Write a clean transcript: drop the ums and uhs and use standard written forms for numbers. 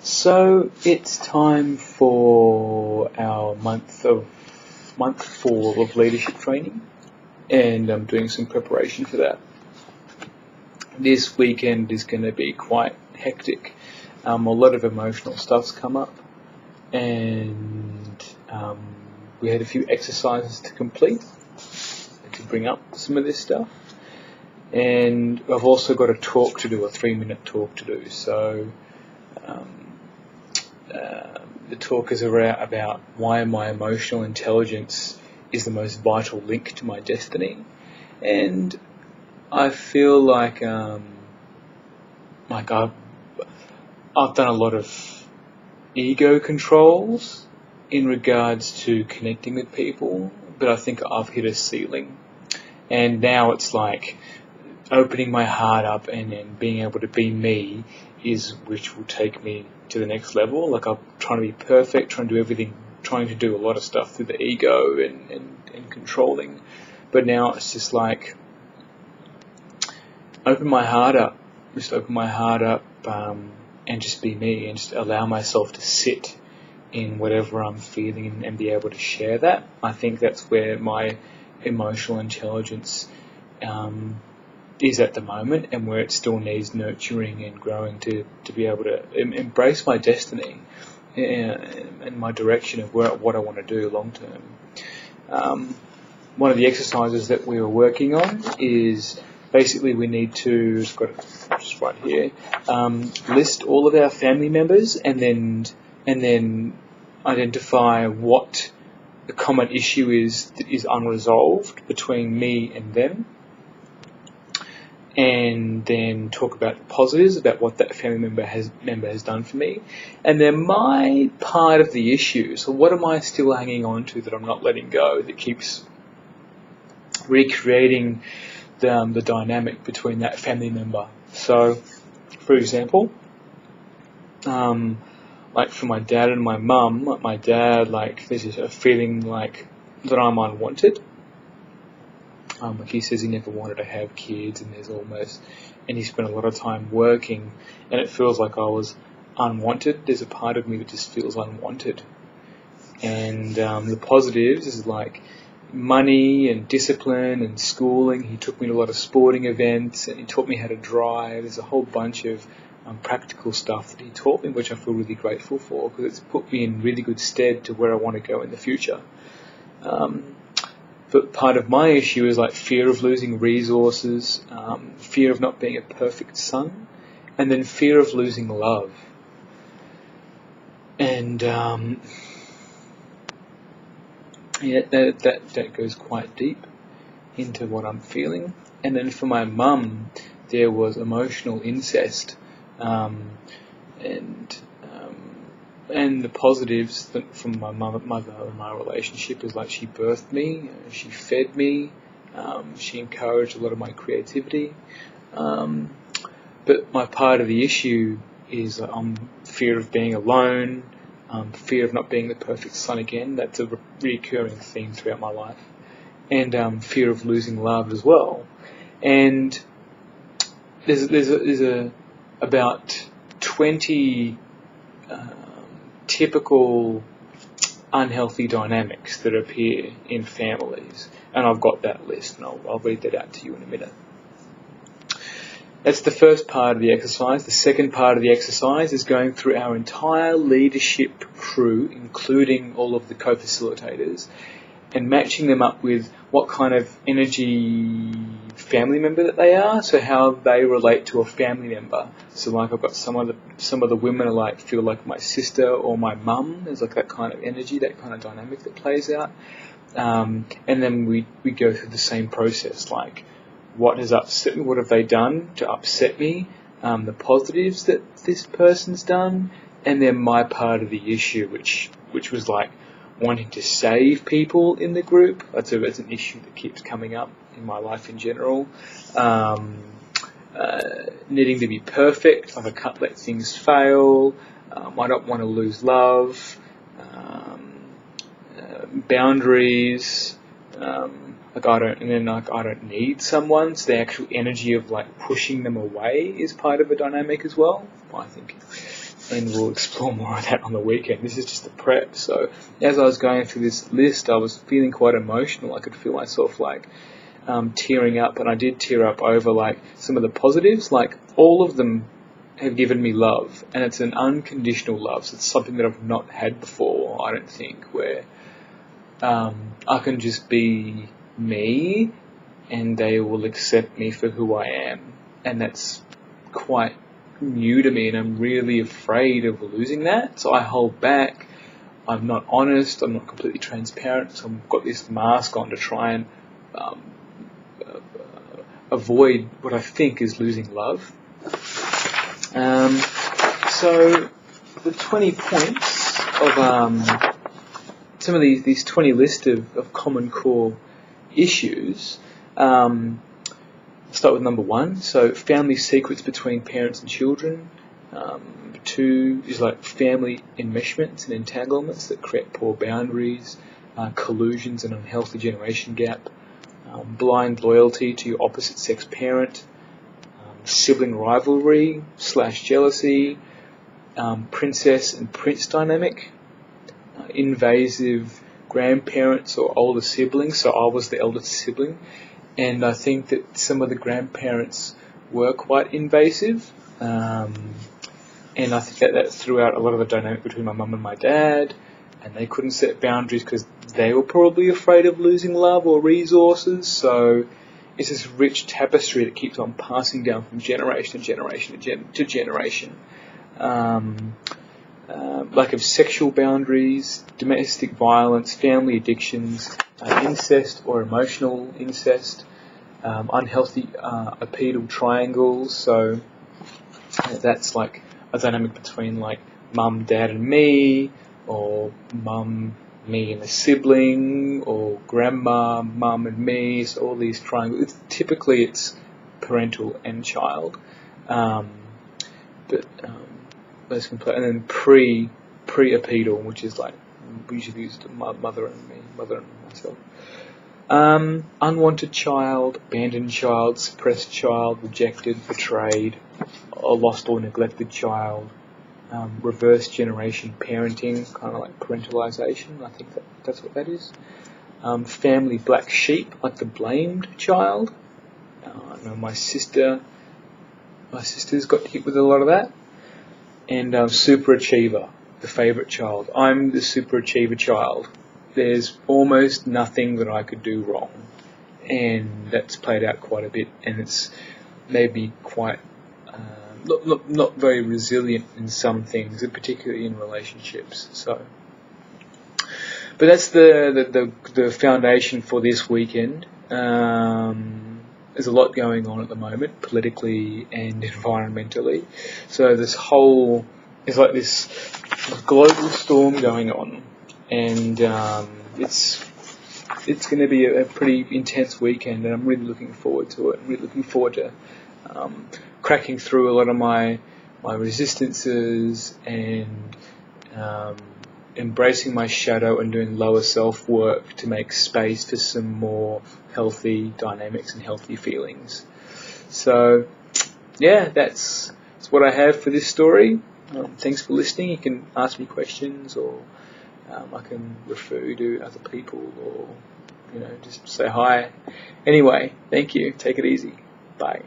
So it's time for our month 4 of leadership training, and I'm doing some preparation for that. This weekend is going to be quite hectic. A lot of emotional stuff's come up, and we had a few exercises to complete to bring up some of this stuff. And I've also got a talk to do, a 3-minute talk to do. So the talk is about why my emotional intelligence is the most vital link to my destiny. And I feel like I've done a lot of ego controls in regards to connecting with people, but I think I've hit a ceiling. And now it's like opening my heart up and being able to be me which will take me to the next level. Like, I'm trying to be perfect, trying to do everything, trying to do a lot of stuff through the ego and controlling. But now it's just like open my heart up and just be me, and just allow myself to sit in whatever I'm feeling and be able to share that. I think that's where my emotional intelligence is at the moment, and where it still needs nurturing and growing to be able to embrace my destiny and my direction of what I want to do long term. One of the exercises that we were working on is basically we need to, just right here, list all of our family members and then identify what the common issue is that is unresolved between me and them, and then talk about the positives about what that family member has done for me, and then my part of the issue. So what am I still hanging on to that I'm not letting go, that keeps recreating the dynamic between that family member? So, for example, like for my dad and my mum, my dad, like, there's a feeling like that I'm unwanted. Like, he says he never wanted to have kids, and he spent a lot of time working, and it feels like I was unwanted. There's a part of me that just feels unwanted. And the positives is like money and discipline and schooling. He took me to a lot of sporting events, and he taught me how to drive. There's a whole bunch of practical stuff that he taught me, which I feel really grateful for, because it's put me in really good stead to where I want to go in the future. But part of my issue is like fear of losing resources, fear of not being a perfect son, and then fear of losing love. And that goes quite deep into what I'm feeling. And then for my mum, there was emotional incest, and the positives from my mother and my relationship is like she birthed me, she fed me, she encouraged a lot of my creativity. But my part of the issue is fear of being alone, fear of not being the perfect son again. That's a recurring theme throughout my life. And fear of losing love as well. And there's about 20 typical unhealthy dynamics that appear in families, and I've got that list, and I'll read that out to you in a minute. That's the first part of the exercise. The second part of the exercise is going through our entire leadership crew, including all of the co-facilitators, and matching them up with what kind of energy family member that they are, so how they relate to a family member. So like, I've got some of the women are feel like my sister or my mum. There's like that kind of energy, that kind of dynamic that plays out. And then we go through the same process, like what has upset me, what have they done to upset me, the positives that this person's done, and then my part of the issue, which was like wanting to save people in the group. That's an issue that keeps coming up in my life in general. Needing to be perfect, like I can't let things fail. I don't want to lose love. Boundaries. I don't need someone. So the actual energy of like pushing them away is part of a dynamic as well, I think. and we'll explore more of that on the weekend. This is just a prep. So as I was going through this list, I was feeling quite emotional. I could feel myself like tearing up, and I did tear up over like some of the positives. Like all of them have given me love, and it's an unconditional love. So it's something that I've not had before, I don't think, where I can just be me and they will accept me for who I am. And that's quite new to me, and I'm really afraid of losing that. So I hold back. I'm not honest. I'm not completely transparent. So I've got this mask on to try and avoid what I think is losing love. So the 20 points of some of these 20 list of common core issues. Start with number 1. So family secrets between parents and children. 2 is like family enmeshments and entanglements that create poor boundaries, collusions and unhealthy generation gap, blind loyalty to your opposite sex parent, sibling rivalry / jealousy, princess and prince dynamic, invasive grandparents or older siblings. So I was the eldest sibling, and I think that some of the grandparents were quite invasive, and I think that threw out a lot of the dynamic between my mum and my dad, and they couldn't set boundaries because they were probably afraid of losing love or resources. So it's this rich tapestry that keeps on passing down from generation to generation to generation. Lack of sexual boundaries, domestic violence, family addictions, incest or emotional incest, unhealthy apedal triangles. So that's like a dynamic between like mum, dad and me, or mum, me and a sibling, or grandma, mum and me. So all these triangles. Typically it's parental and child. Those can play. And then pre-apedal, which is like we usually use mother and me, mother and myself. Unwanted child, abandoned child, suppressed child, rejected, betrayed, a lost or neglected child, reverse generation parenting, kind of like parentalization. I think that's what that is. Family black sheep, like the blamed child. I know my sister's got hit with a lot of that. And super achiever, the favourite child. I'm the super achiever child. There's almost nothing that I could do wrong, and that's played out quite a bit, and it's made me quite not very resilient in some things, and particularly in relationships. So, but that's the foundation for this weekend. There's a lot going on at the moment, politically and environmentally. So there's like this global storm going on, and it's going to be a pretty intense weekend, and I'm really looking forward to it. I'm really looking forward to cracking through a lot of my resistances and embracing my shadow and doing lower self work to make space for some more healthy dynamics and healthy feelings. So yeah, that's what I have for this story. Thanks for listening. You can ask me questions, or I can refer you to other people, or just say hi. Anyway, thank you. Take it easy. Bye.